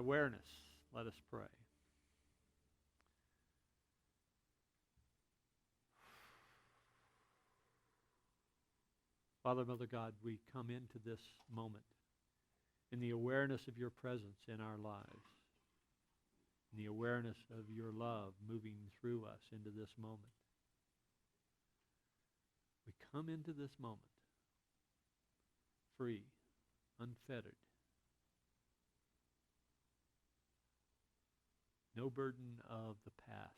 awareness, let us pray. Father, Mother God, we come into this moment in the awareness of your presence in our lives, in the awareness of your love moving through us into this moment. We come into this moment free, unfettered, no burden of the past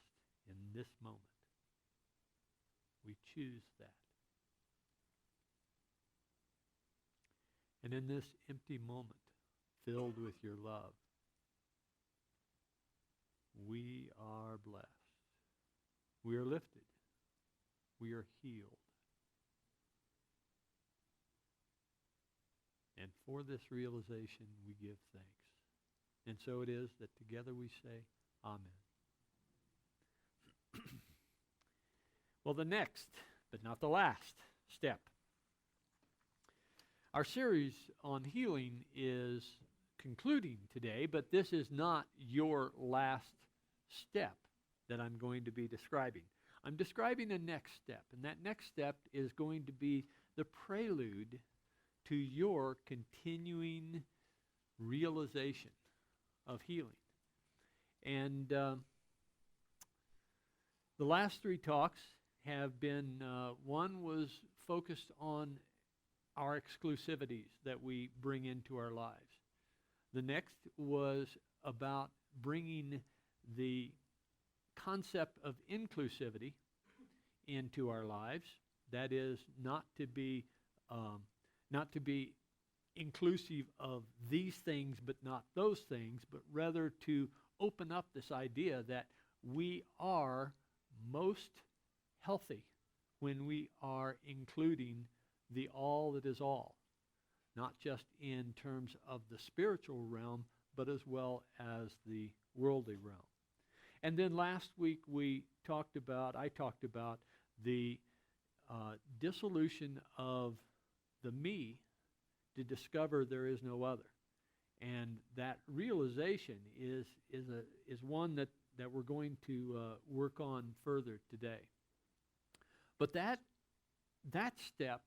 in this moment. We choose that. And in this empty moment, filled with your love, we are blessed. We are lifted. We are healed. And for this realization, we give thanks. And so it is that together we say, Amen. Well, the next, but not the last, step. Our series on healing is concluding today, but this is not your last step that I'm going to be describing. I'm describing a next step, and that next step is going to be the prelude to your continuing realization of healing. And the last three talks have been, one was focused on our exclusivities that we bring into our lives. The next was about bringing the concept of inclusivity into our lives. That is, not to be inclusive of these things but not those things, but rather to open up this idea that we are most healthy when we are including the all that is all, not just in terms of the spiritual realm, but as well as the worldly realm. And then last week I talked about the dissolution of the me to discover there is no other. And that realization is one that we're going to work on further today. But that step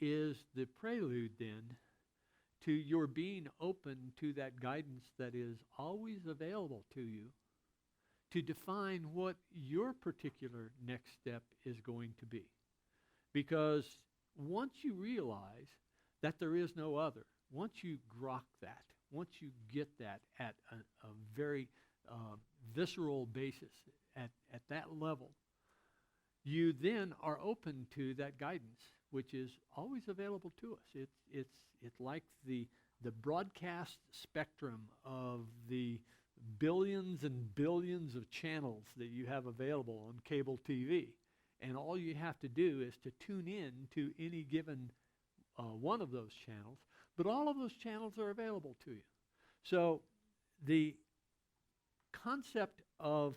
is the prelude then to your being open to that guidance that is always available to you to define what your particular next step is going to be. Because once you realize that there is no other, once you grok that, once you get that at a very visceral basis, at that level, you then are open to that guidance, which is always available to us. It's like the broadcast spectrum of the billions and billions of channels that you have available on cable TV. And all you have to do is to tune in to any given one of those channels, but all of those channels are available to you. So the concept of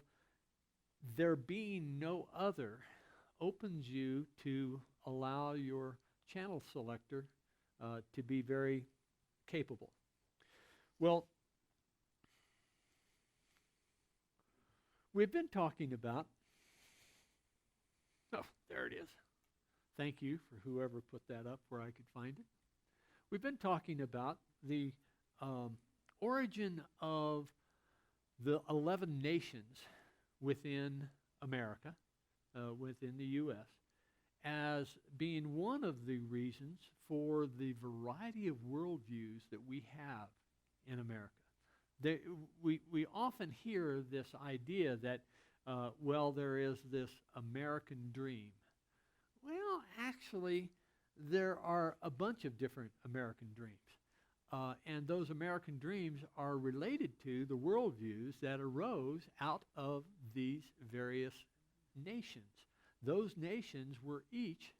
there being no other opens you to allow your channel selector to be very capable. Well, we've been talking about, oh, there it is. Thank you for whoever put that up where I could find it. We've been talking about the origin of the 11 nations within America, within the U.S., as being one of the reasons for the variety of worldviews that we have in America. We often hear this idea that, there is this American dream. Well, actually, there are a bunch of different American dreams. And those American dreams are related to the worldviews that arose out of these various nations. Those nations were each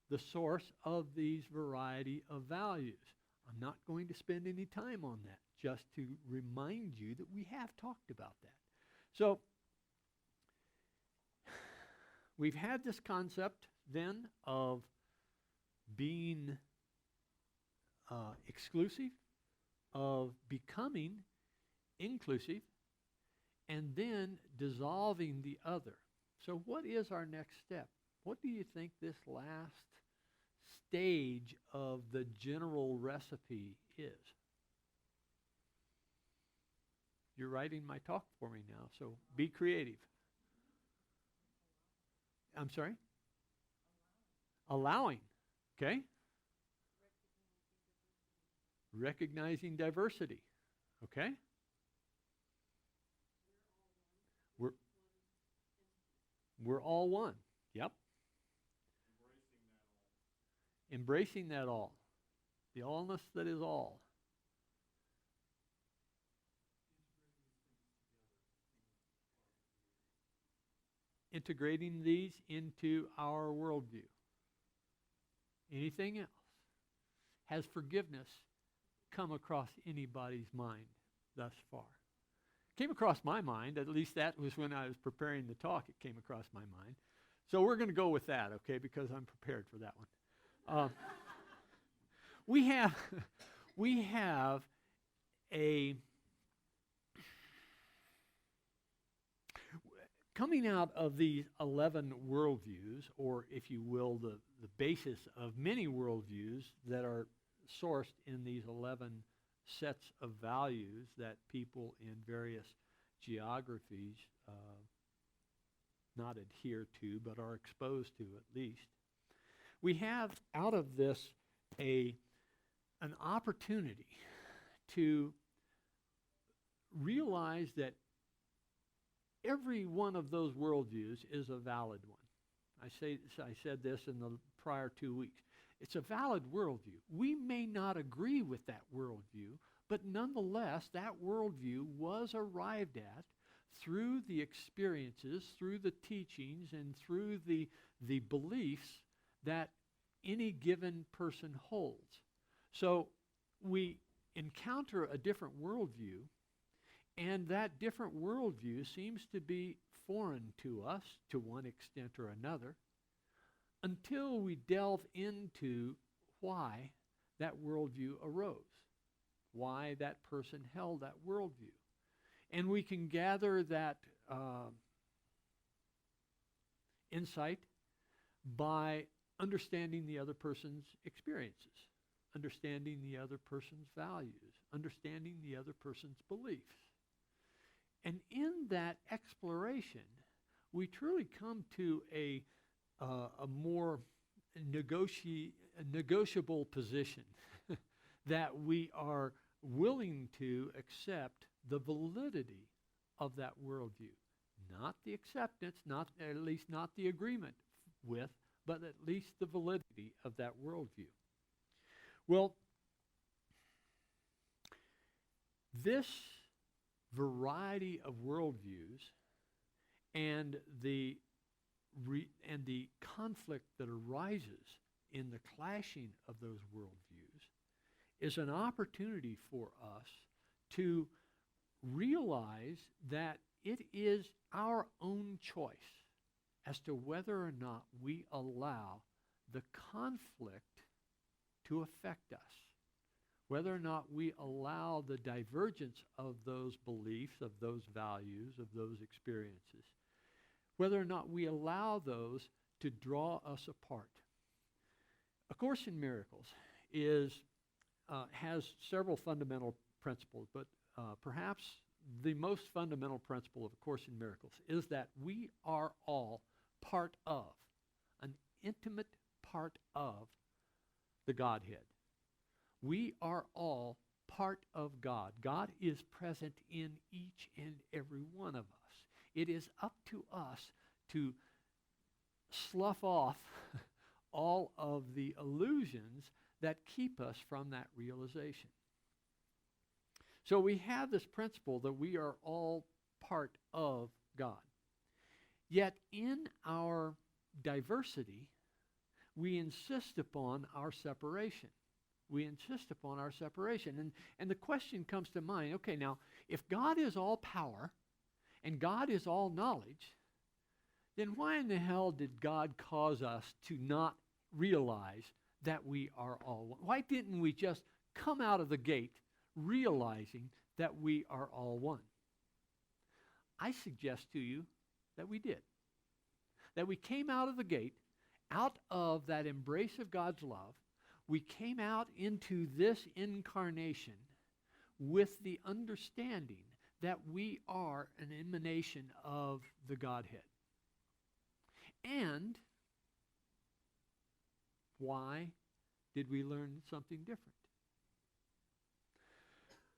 the source of these variety of values. I'm not going to spend any time on that, just to remind you that we have talked about that. So, we've had this concept then of being exclusive of becoming inclusive and then dissolving the other. So what is our next step? What do you think this last stage of the general recipe is? You're writing my talk for me now, so be creative. I'm sorry? Allowing. Okay? Recognizing diversity. Okay? We're all one. Yep. Embracing that all. The allness that is all. Integrating these into our worldview. Anything else? Has forgiveness come across anybody's mind thus far? Came across my mind, at least that was when I was preparing the talk, it came across my mind. So we're going to go with that, okay, because I'm prepared for that one. We have a coming out of these 11 worldviews, or if you will, the basis of many worldviews that are sourced in these 11 sets of values that people in various geographies not adhere to, but are exposed to at least. We have out of this an opportunity to realize that every one of those worldviews is a valid one. I said this in the prior 2 weeks. It's a valid worldview. We may not agree with that worldview, but nonetheless, that worldview was arrived at through the experiences, through the teachings, and through the beliefs that any given person holds. So we encounter a different worldview, and that different worldview seems to be foreign to us to one extent or another, until we delve into why that worldview arose, why that person held that worldview. And we can gather that insight by understanding the other person's experiences, understanding the other person's values, understanding the other person's beliefs. And in that exploration, we truly come to a more negotiable position that we are willing to accept the validity of that worldview. Not the acceptance, not at least not the agreement with, but at least the validity of that worldview. Well, this variety of worldviews and the conflict that arises in the clashing of those worldviews is an opportunity for us to realize that it is our own choice as to whether or not we allow the conflict to affect us, whether or not we allow the divergence of those beliefs, of those values, of those experiences, whether or not we allow those to draw us apart. A Course in Miracles has several fundamental principles, but perhaps the most fundamental principle of A Course in Miracles is that we are all part of, an intimate part of the Godhead. We are all part of God. God is present in each and every one of us. It is up to us to slough off all of the illusions that keep us from that realization. So we have this principle that we are all part of God. Yet in our diversity, we insist upon our separation. We insist upon our separation. And the question comes to mind, okay, now, if God is all power and God is all knowledge, then why in the hell did God cause us to not realize that we are all one? Why didn't we just come out of the gate realizing that we are all one? I suggest to you that we did. That we came out of the gate, out of that embrace of God's love. We came out into this incarnation with the understanding that we are an emanation of the Godhead. And why did we learn something different?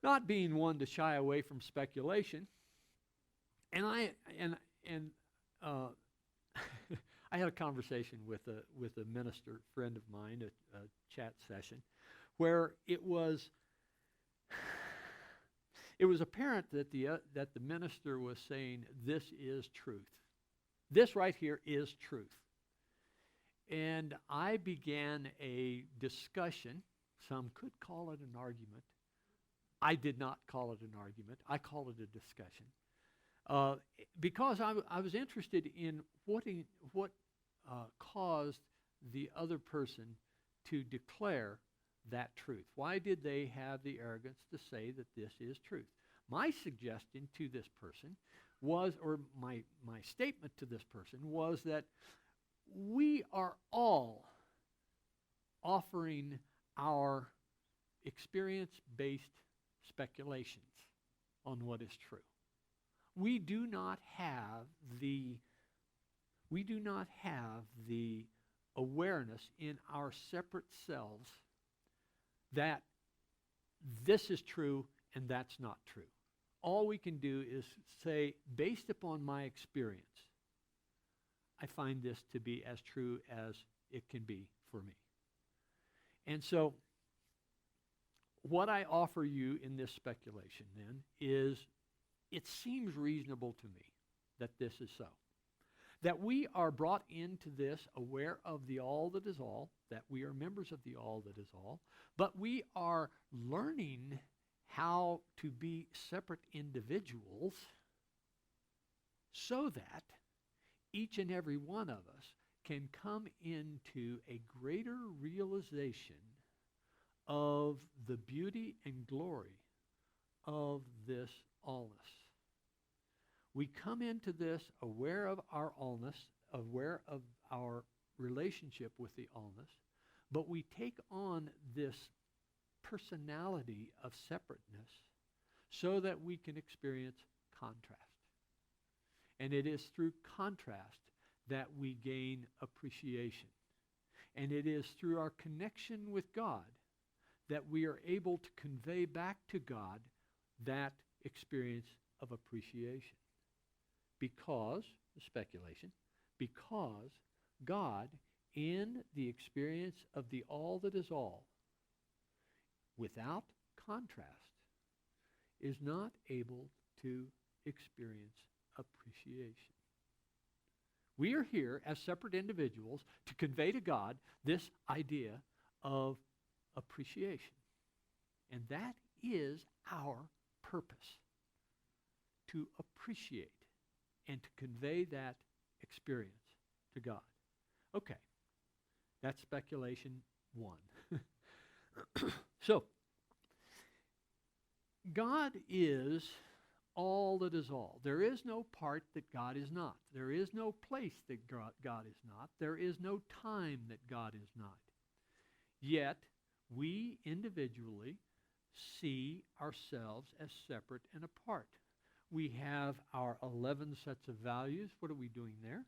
Not being one to shy away from speculation, and I had a conversation with a minister friend of mine, a chat session, where it was apparent that the minister was saying, this is truth. This right here is truth. And I began a discussion. Some could call it an argument. I did not call it an argument. I call it a discussion. Because I was interested in what caused the other person to declare that truth. Why did they have the arrogance to say that this is truth? My suggestion to this person was, or my statement to this person was, that we are all offering our experience-based speculations on what is true. We do not have the awareness in our separate selves that this is true and that's not true. All we can do is say, based upon my experience, I find this to be as true as it can be for me. And so, what I offer you in this speculation then is, it seems reasonable to me that this is so. That we are brought into this aware of the all that is all, that we are members of the all that is all, but we are learning how to be separate individuals so that each and every one of us can come into a greater realization of the beauty and glory of this allness. We come into this aware of our allness, aware of our relationship with the allness, but we take on this personality of separateness so that we can experience contrast. And it is through contrast that we gain appreciation. And it is through our connection with God that we are able to convey back to God that experience of appreciation. Because, speculation, because God, in the experience of the all that is all, without contrast, is not able to experience appreciation. We are here as separate individuals to convey to God this idea of appreciation. And that is our purpose, to appreciate and to convey that experience to God. Okay, that's speculation one. So, God is all that is all. There is no part that God is not. There is no place that God is not. There is no time that God is not. Yet, we individually see ourselves as separate and apart. We have our 11 sets of values. What are we doing there?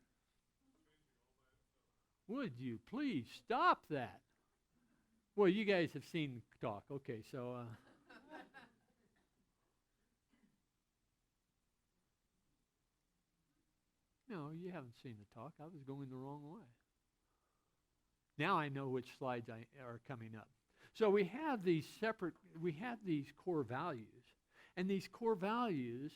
Would you please stop that? Well, you guys have seen the talk. Okay, so... No, you haven't seen the talk. I was going the wrong way. Now I know which slides are coming up. So we have these core values. And these core values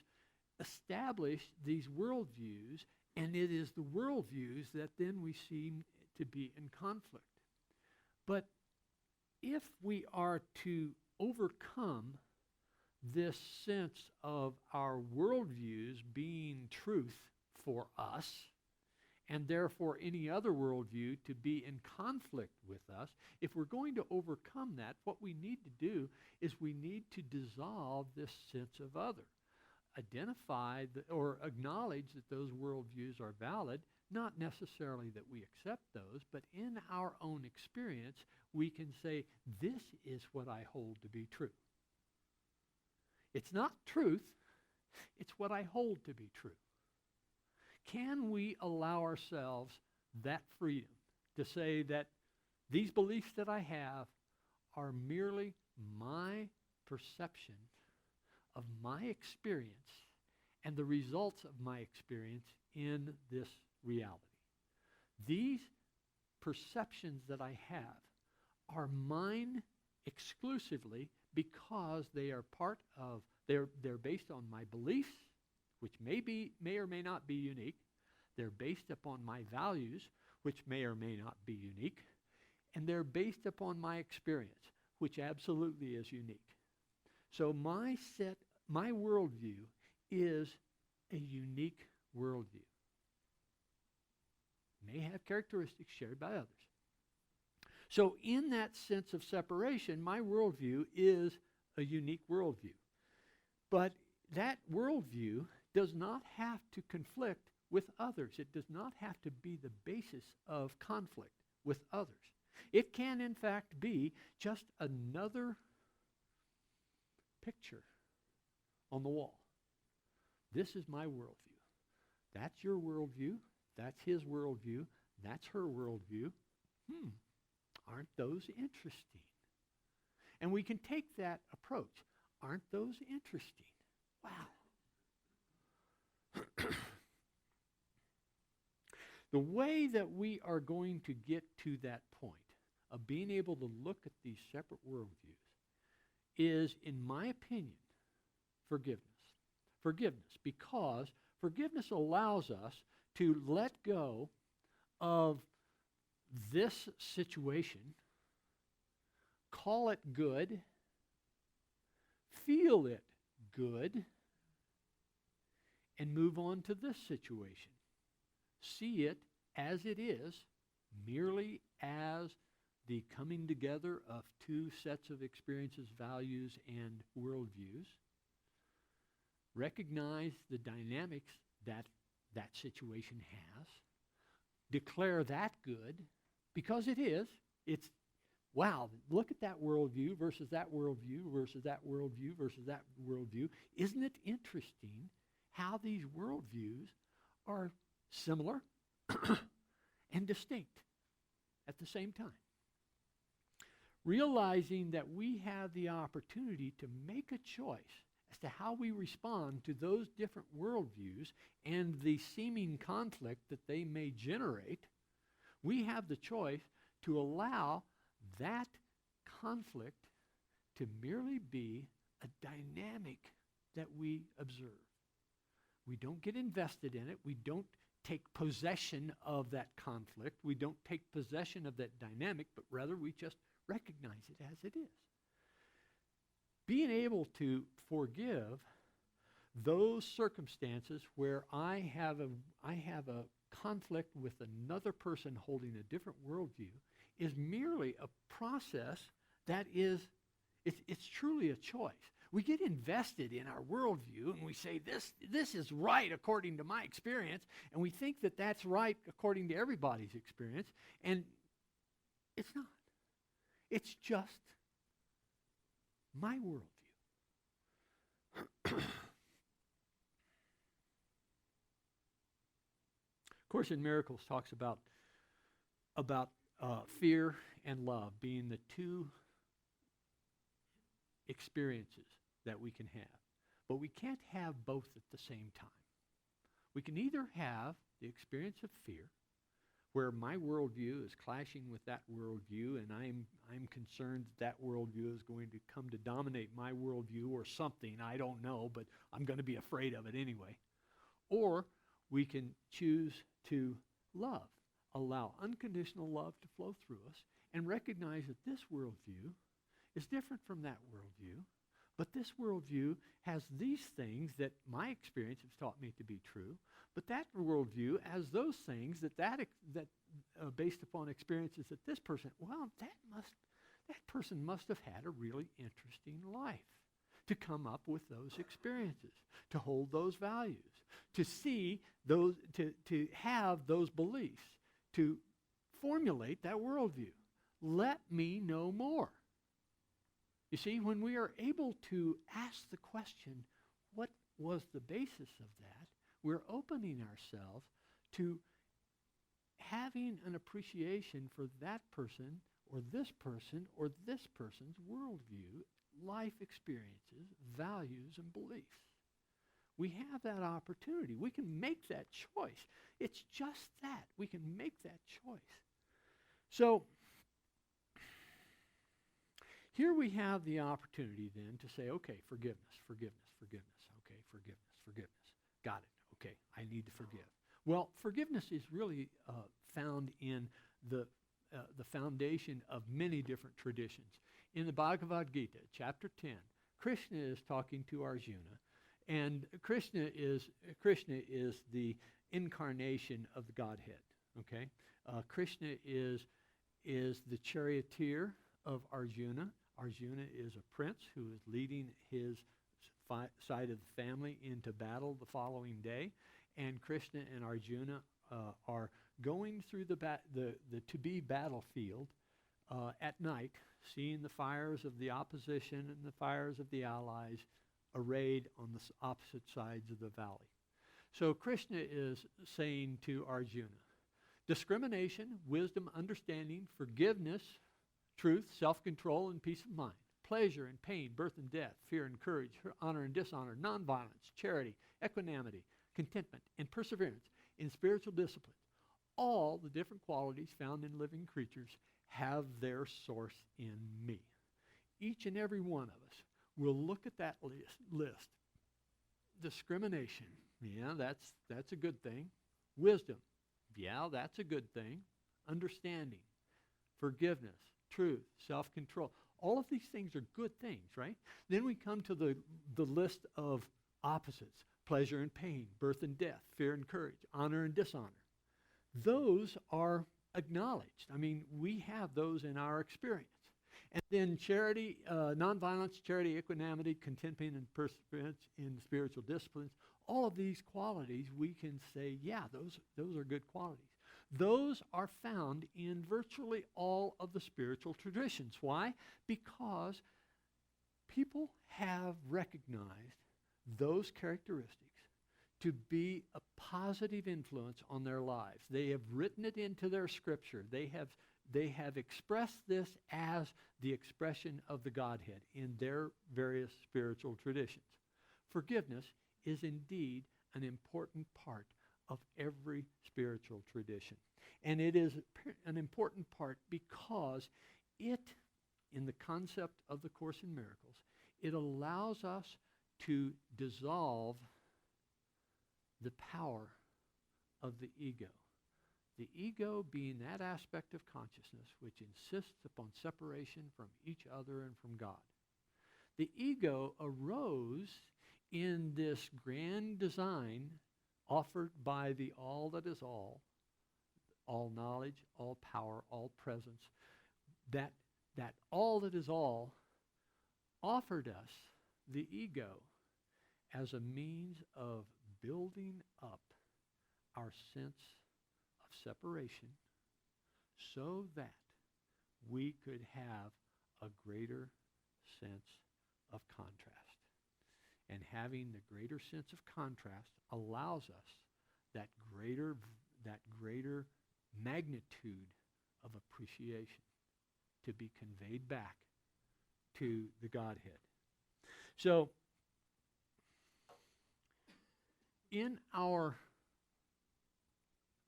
establish these worldviews, and it is the worldviews that then we seem to be in conflict. But if we are to overcome this sense of our worldviews being truth for us, and therefore any other worldview to be in conflict with us. If we're going to overcome that, what we need to do is we need to dissolve this sense of other. Identify or acknowledge that those worldviews are valid, not necessarily that we accept those, but in our own experience, we can say, this is what I hold to be true. It's not truth, it's what I hold to be true. Can we allow ourselves that freedom to say that these beliefs that I have are merely my perception of my experience and the results of my experience in this reality? These perceptions that I have are mine exclusively because they are part of, they're based on my beliefs, which may or may not be unique. They're based upon my values, which may or may not be unique. And they're based upon my experience, which absolutely is unique. So my worldview is a unique worldview. May have characteristics shared by others. So in that sense of separation, my worldview is a unique worldview. But that worldview does not have to conflict with others. It does not have to be the basis of conflict with others. It can, in fact, be just another picture on the wall. This is my worldview. That's your worldview. That's his worldview. That's her worldview. Aren't those interesting? And we can take that approach. Aren't those interesting? Wow. The way that we are going to get to that point of being able to look at these separate worldviews is, in my opinion, forgiveness. Forgiveness, because forgiveness allows us to let go of this situation, call it good, feel it good, and move on to this situation. See it as it is, merely as the coming together of two sets of experiences, values, and worldviews. Recognize the dynamics that that situation has. Declare that good, because it is. It's, wow, look at that worldview versus that worldview versus that worldview versus that worldview. Isn't it interesting how these worldviews are similar and distinct at the same time? Realizing that we have the opportunity to make a choice as to how we respond to those different worldviews and the seeming conflict that they may generate, we have the choice to allow that conflict to merely be a dynamic that we observe. We don't get invested in it. We don't take possession of that conflict. We don't take possession of that dynamic, but rather we just recognize it as it is. Being able to forgive those circumstances where I have a conflict with another person holding a different worldview is merely a process that is, it's truly a choice. We get invested in our worldview and we say, this is right according to my experience, and we think that that's right according to everybody's experience, and it's not. It's just my worldview. Course in Miracles talks about fear and love being the two experiences that we can have. But we can't have both at the same time. We can either have the experience of fear, where my worldview is clashing with that worldview, and I'm concerned that worldview is going to come to dominate my worldview or something, I don't know, but I'm going to be afraid of it anyway. Or we can choose to love, allow unconditional love to flow through us, and recognize that this worldview is different from that worldview, But this worldview has these things that my experience has taught me to be true. But that worldview has those things that based upon experiences that this person, well, that person must have had a really interesting life to come up with those experiences, to hold those values, to see those, to have those beliefs, to formulate that worldview. Let me know more. You see, when we are able to ask the question, what was the basis of that, we're opening ourselves to having an appreciation for that person or this person's worldview, life experiences, values, and beliefs. We have that opportunity. We can make that choice. It's just that. We can make that choice. So, here we have the opportunity then to say, okay, forgiveness. Okay, forgiveness. Got it. Okay, I need to forgive. Well, forgiveness is really found in the foundation of many different traditions. In the Bhagavad Gita, chapter 10, Krishna is talking to Arjuna, and Krishna is the incarnation of the Godhead. Okay, Krishna is the charioteer of Arjuna. Arjuna is a prince who is leading his side of the family into battle the following day, and Krishna and Arjuna are going through the to-be battlefield at night, seeing the fires of the opposition and the fires of the allies arrayed on the opposite sides of the valley. So Krishna is saying to Arjuna, discrimination, wisdom, understanding, forgiveness, truth, self-control, and peace of mind, pleasure and pain, birth and death, fear and courage, honor and dishonor, nonviolence, charity, equanimity, contentment, and perseverance in spiritual disciplines. All the different qualities found in living creatures have their source in me. Each and every one of us will look at that list. Discrimination, yeah, that's a good thing. Wisdom, yeah, that's a good thing. Understanding, forgiveness, truth, self-control. All of these things are good things, right? Then we come to the list of opposites: pleasure and pain, birth and death, fear and courage, honor and dishonor. Those are acknowledged. I mean, we have those in our experience. And then charity, nonviolence, charity, equanimity, contentment, and perseverance in spiritual disciplines. All of these qualities, we can say, yeah, those are good qualities. Those are found in virtually all of the spiritual traditions. Why? Because people have recognized those characteristics to be a positive influence on their lives. They have written it into their scripture. They have expressed this as the expression of the Godhead in their various spiritual traditions. Forgiveness is indeed an important part of every spiritual tradition. And it is an important part because it, in the concept of the Course in Miracles, it allows us to dissolve the power of the ego. The ego being that aspect of consciousness which insists upon separation from each other and from God. The ego arose in this grand design offered by the all that is all knowledge, all power, all presence, that all that is all offered us the ego as a means of building up our sense of separation so that we could have a greater sense of contrast. And having the greater sense of contrast allows us that greater magnitude of appreciation to be conveyed back to the Godhead. So, in our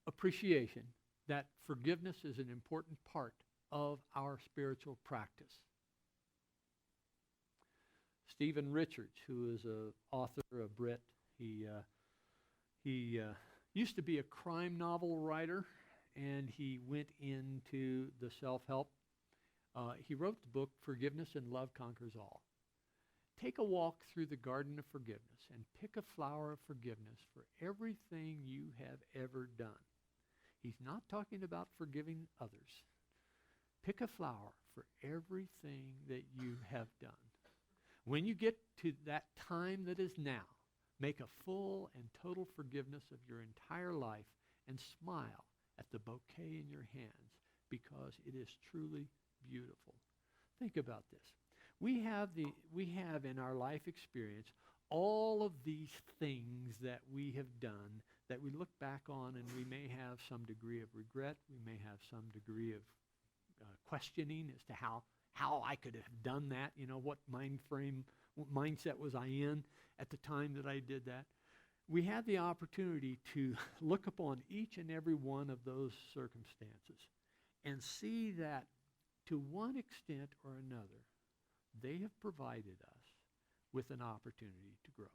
appreciation that forgiveness is an important part of our spiritual practice, Stephen Richards, who is an author, a Brit, he used to be a crime novel writer, and he went into the self-help. He wrote the book, Forgiveness and Love Conquers All. take a walk through the garden of forgiveness and pick a flower of forgiveness for everything you have ever done. He's not talking about forgiving others. Pick a flower for everything that you have done. When you get to that time that is now, make a full and total forgiveness of your entire life and smile at the bouquet in your hands because it is truly beautiful. Think about this. We have in our life experience all of these things that we have done that we look back on, and we may have some degree of regret. We may have some degree of questioning as to how I could have done that. What mindset was I in at the time that I did that? We have the opportunity to look upon each and every one of those circumstances and see that to one extent or another, they have provided us with an opportunity to grow.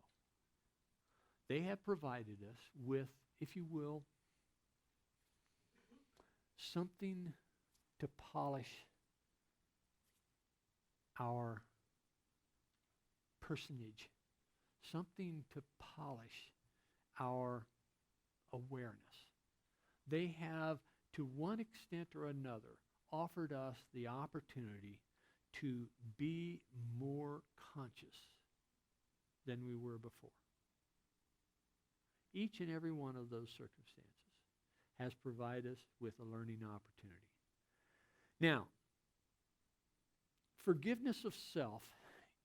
They have provided us with, if you will, something to polish our personage, something to polish our awareness. They have, to one extent or another, offered us the opportunity to be more conscious than we were before. Each and every one of those circumstances has provided us with a learning opportunity. Now, forgiveness of self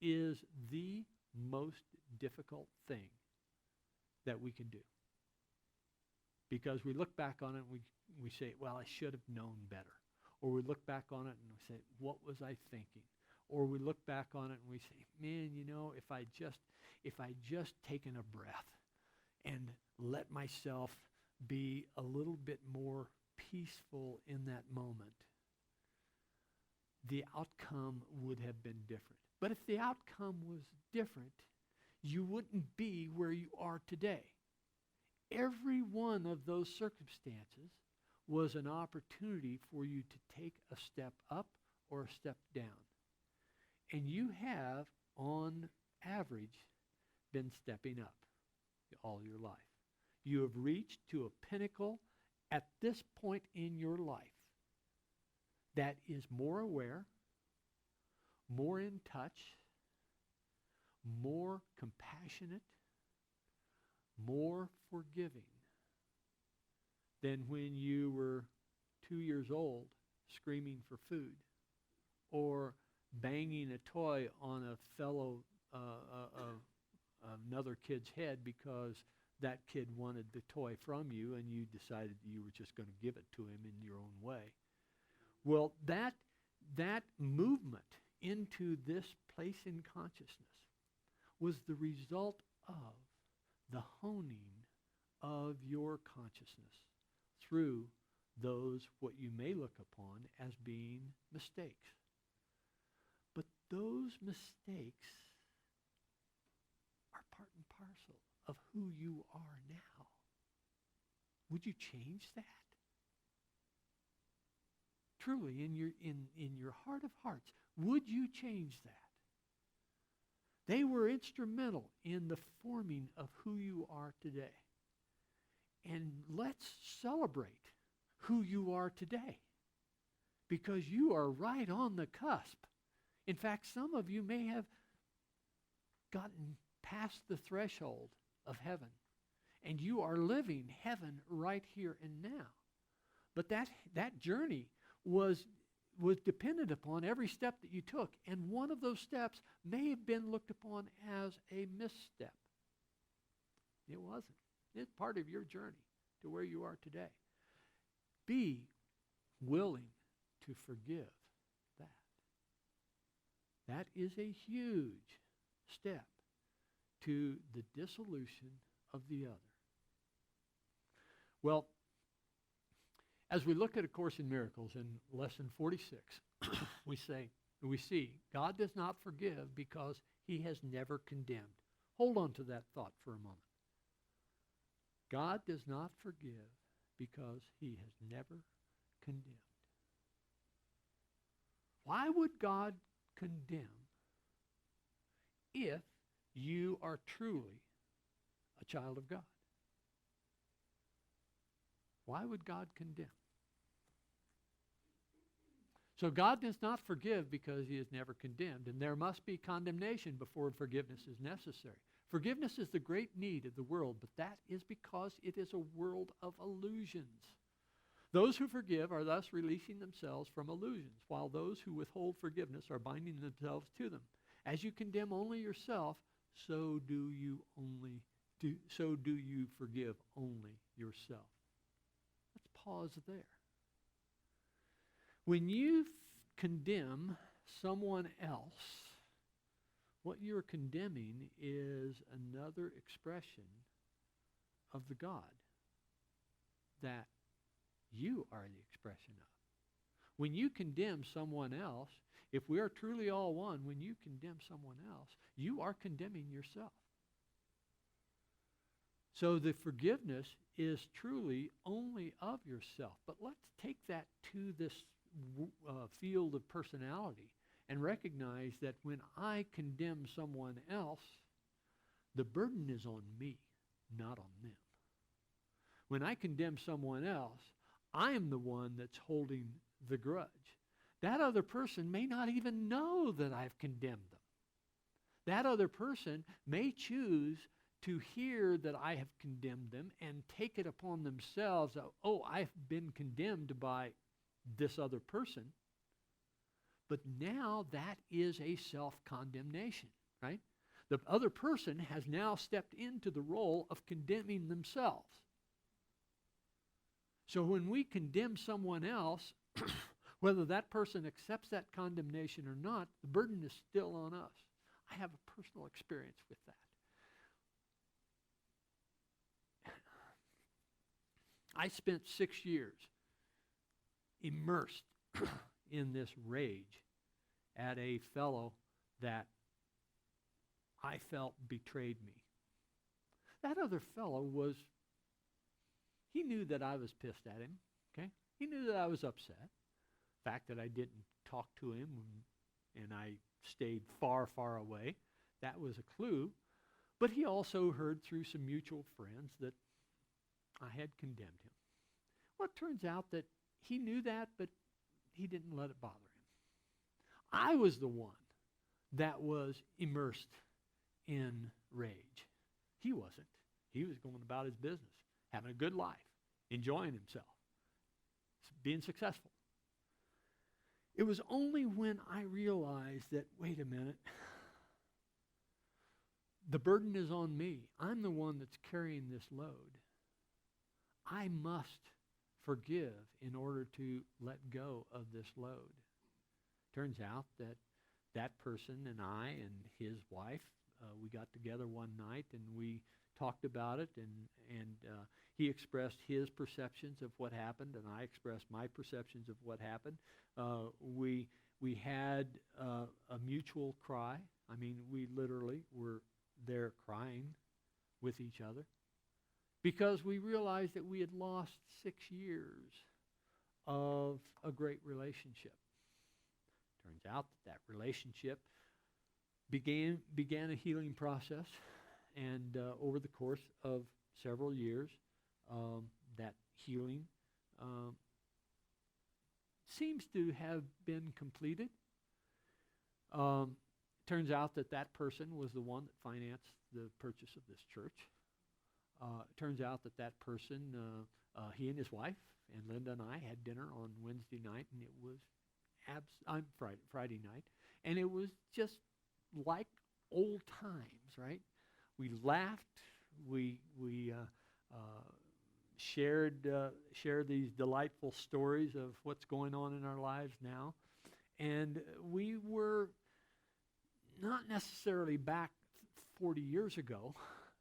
is the most difficult thing that we can do. Because we look back on it and we say, well, I should have known better. Or we look back on it and we say, what was I thinking? Or we look back on it and we say, man, if I just taken a breath and let myself be a little bit more peaceful in that moment, the outcome would have been different. But if the outcome was different, you wouldn't be where you are today. Every one of those circumstances was an opportunity for you to take a step up or a step down. And you have, on average, been stepping up all your life. You have reached to a pinnacle at this point in your life that is more aware, more in touch, more compassionate, more forgiving than when you were 2 years old screaming for food or banging a toy on a fellow, another kid's head because that kid wanted the toy from you and you decided you were just going to give it to him in your own way. Well, that movement into this place in consciousness was the result of the honing of your consciousness through those what you may look upon as being mistakes. But those mistakes are part and parcel of who you are now. Would you change that? Truly, in your heart of hearts, would you change that? They were instrumental in the forming of who you are today. And let's celebrate who you are today, because you are right on the cusp. In fact, some of you may have gotten past the threshold of heaven, and you are living heaven right here and now. But that journey was dependent upon every step that you took, and one of those steps may have been looked upon as a misstep. It wasn't. It's part of your journey to where you are today. Be willing to forgive that. That is a huge step to the dissolution of the other. Well, as we look at A Course in Miracles in Lesson 46, we see God does not forgive because he has never condemned. Hold on to that thought for a moment. God does not forgive because he has never condemned. Why would God condemn if you are truly a child of God. Why would God condemn? So God does not forgive because he is never condemned, and there must be condemnation before forgiveness is necessary. Forgiveness is the great need of the world, but that is because it is a world of illusions. Those who forgive are thus releasing themselves from illusions, while those who withhold forgiveness are binding themselves to them. As you condemn only yourself, so do you forgive only yourself. Let's pause there. When you condemn someone else, what you're condemning is another expression of the God that you are the expression of. When you condemn someone else, if we are truly all one, when you condemn someone else, you are condemning yourself. So the forgiveness is truly only of yourself. But let's take that to this field of personality and recognize that when I condemn someone else, the burden is on me, not on them. When I condemn someone else, I am the one that's holding the grudge. That other person may not even know that I've condemned them. That other person may choose to hear that I have condemned them and take it upon themselves, oh, I've been condemned by this other person. But now that is a self-condemnation, right? The other person has now stepped into the role of condemning themselves. So when we condemn someone else, whether that person accepts that condemnation or not, the burden is still on us. I have a personal experience with that. I spent 6 years immersed in this rage at a fellow that I felt betrayed me. That other fellow he knew that I was pissed at him, okay? He knew that I was upset. The fact that I didn't talk to him and I stayed far, far away, that was a clue. But he also heard through some mutual friends that I had condemned him. Well, it turns out that he knew that, but he didn't let it bother him. I was the one that was immersed in rage. He wasn't. He was going about his business, having a good life, enjoying himself, being successful. It was only when I realized that, wait a minute, the burden is on me. I'm the one that's carrying this load. I must forgive in order to let go of this load. Turns out that that person and I and his wife, we got together one night and we talked about it, and he expressed his perceptions of what happened, and I expressed my perceptions of what happened. We had a mutual cry. I mean, we literally were there crying with each other because we realized that we had lost 6 years of a great relationship. Turns out that relationship began a healing process, and over the course of several years, that healing seems to have been completed. Turns out that person was the one that financed the purchase of this church. Turns out that person, he and his wife, and Linda and I had dinner on Wednesday night, and it was Friday night, and it was just like old times, right? We laughed, we shared these delightful stories of what's going on in our lives now, and we were not necessarily back 40 years ago,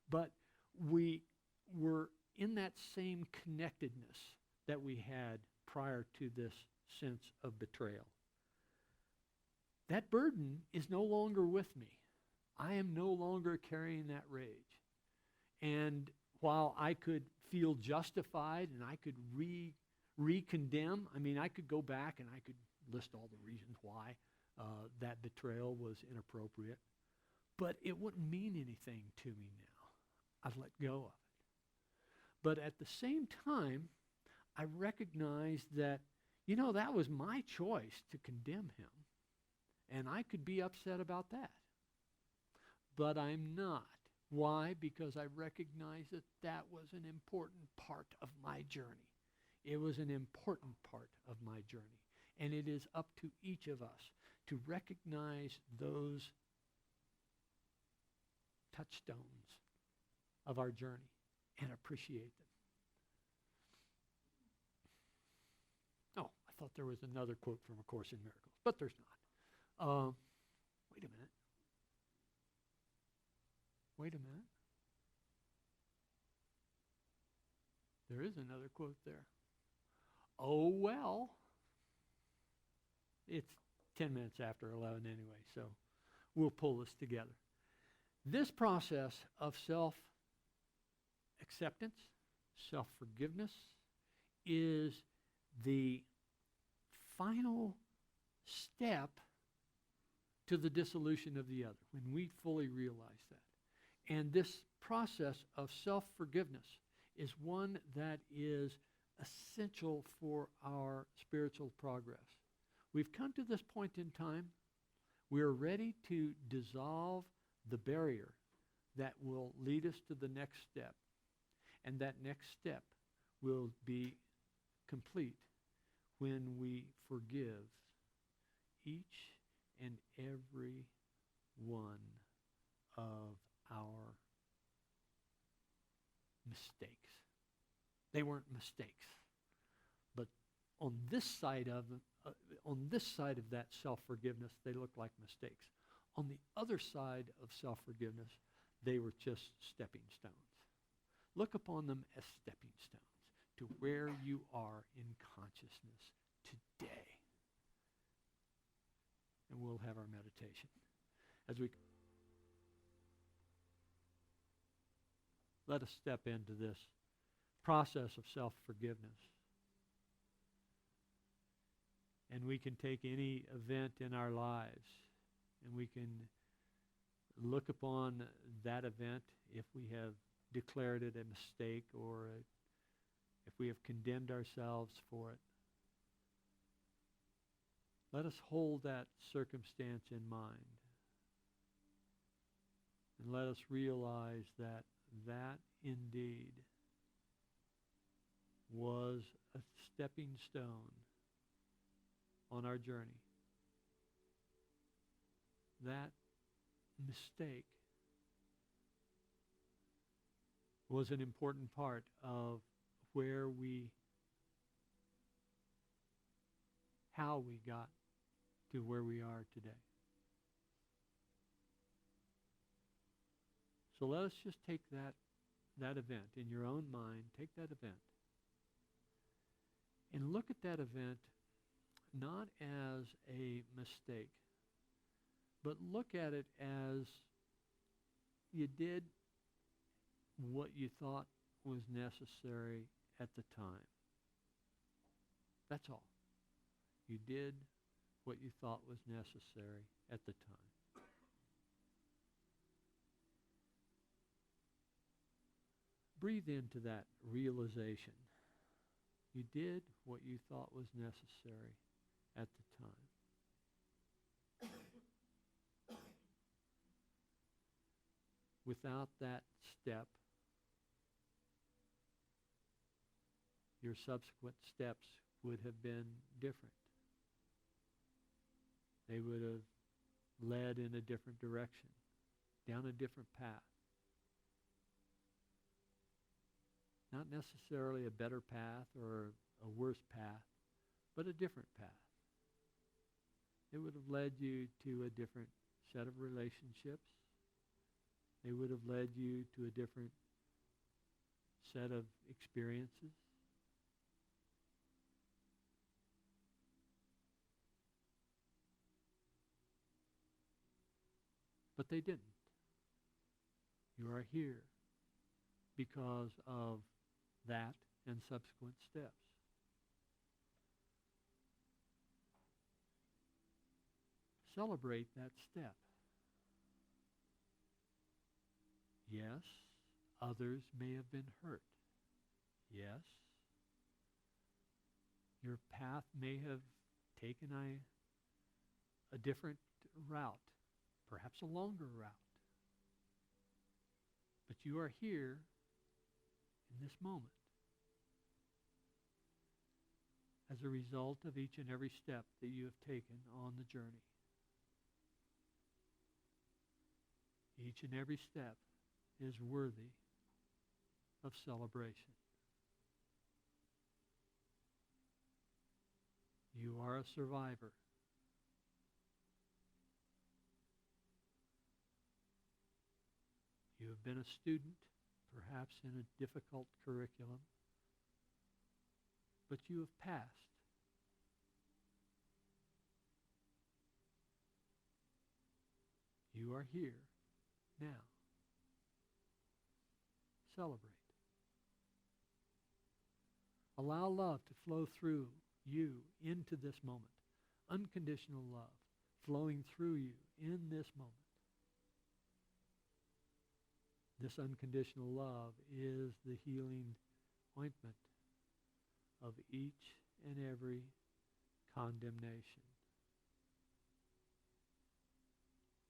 but we were in that same connectedness that we had prior to this sense of betrayal. That burden is no longer with me. I am no longer carrying that rage. And while I could feel justified and I could re-condemn, I mean, I could go back and I could list all the reasons why that betrayal was inappropriate. but it wouldn't mean anything to me now. I'd let go of it. But at the same time, I recognized that, that was my choice to condemn him. And I could be upset about that. But I'm not. Why? Because I recognize that that was an important part of my journey. It was an important part of my journey. And it is up to each of us to recognize those touchstones of our journey and appreciate them. Oh, I thought there was another quote from A Course in Miracles, but there's not. Wait a minute. There is another quote there. Oh, well. It's 10 minutes after 11 anyway, so we'll pull this together. This process of self-acceptance, self-forgiveness, is the final step to the dissolution of the other, when we fully realize that. And this process of self-forgiveness is one that is essential for our spiritual progress. We've come to this point in time. We are ready to dissolve the barrier that will lead us to the next step. And that next step will be complete when we forgive each and every one of our mistakes. They weren't mistakes, but on this side of that self-forgiveness, they look like mistakes. On the other side of self-forgiveness, they were just stepping stones. Look upon them as stepping stones to where you are in consciousness today. And we'll have our meditation. As we let us step into this process of self-forgiveness. And we can take any event in our lives and we can look upon that event if we have declared it a mistake or if we have condemned ourselves for it. Let us hold that circumstance in mind. And let us realize that that indeed was a stepping stone on our journey. That mistake was an important part of how we got to where we are today. So let us just take that event in your own mind. Take that event and look at that event not as a mistake, but look at it as you did what you thought was necessary at the time. That's all. You did what you thought was necessary at the time. Breathe into that realization. You did what you thought was necessary at the time. Without that step, your subsequent steps would have been different. They would have led in a different direction, down a different path. Not necessarily a better path or a worse path, but a different path. It would have led you to a different set of relationships. It would have led you to a different set of experiences. But they didn't. You are here because of that and subsequent steps. Celebrate that step. Yes, others may have been hurt. Yes, your path may have taken a different route, perhaps a longer route. But you are here in this moment as a result of each and every step that you have taken on the journey. Each and every step is worthy of celebration. You are a survivor. You have been a student, perhaps in a difficult curriculum, but you have passed. You are here now. Celebrate. Allow love to flow through you into this moment. Unconditional love flowing through you in this moment. This unconditional love is the healing ointment of each and every condemnation.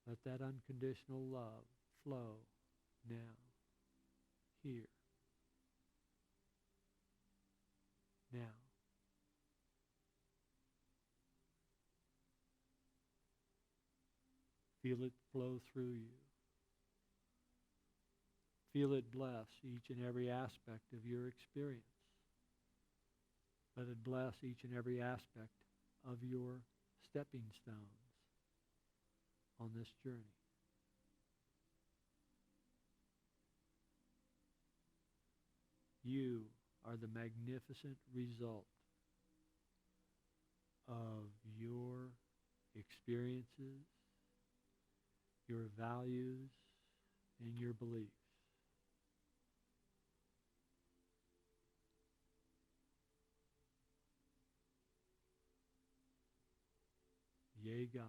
Let that unconditional love flow now, here, now. Feel it flow through you. Feel it bless each and every aspect of your experience. Let it bless each and every aspect of your stepping stones on this journey. You are the magnificent result of your experiences, your values, and your beliefs. Yea, God.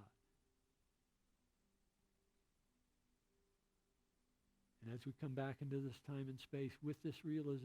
And as we come back into this time and space with this realization,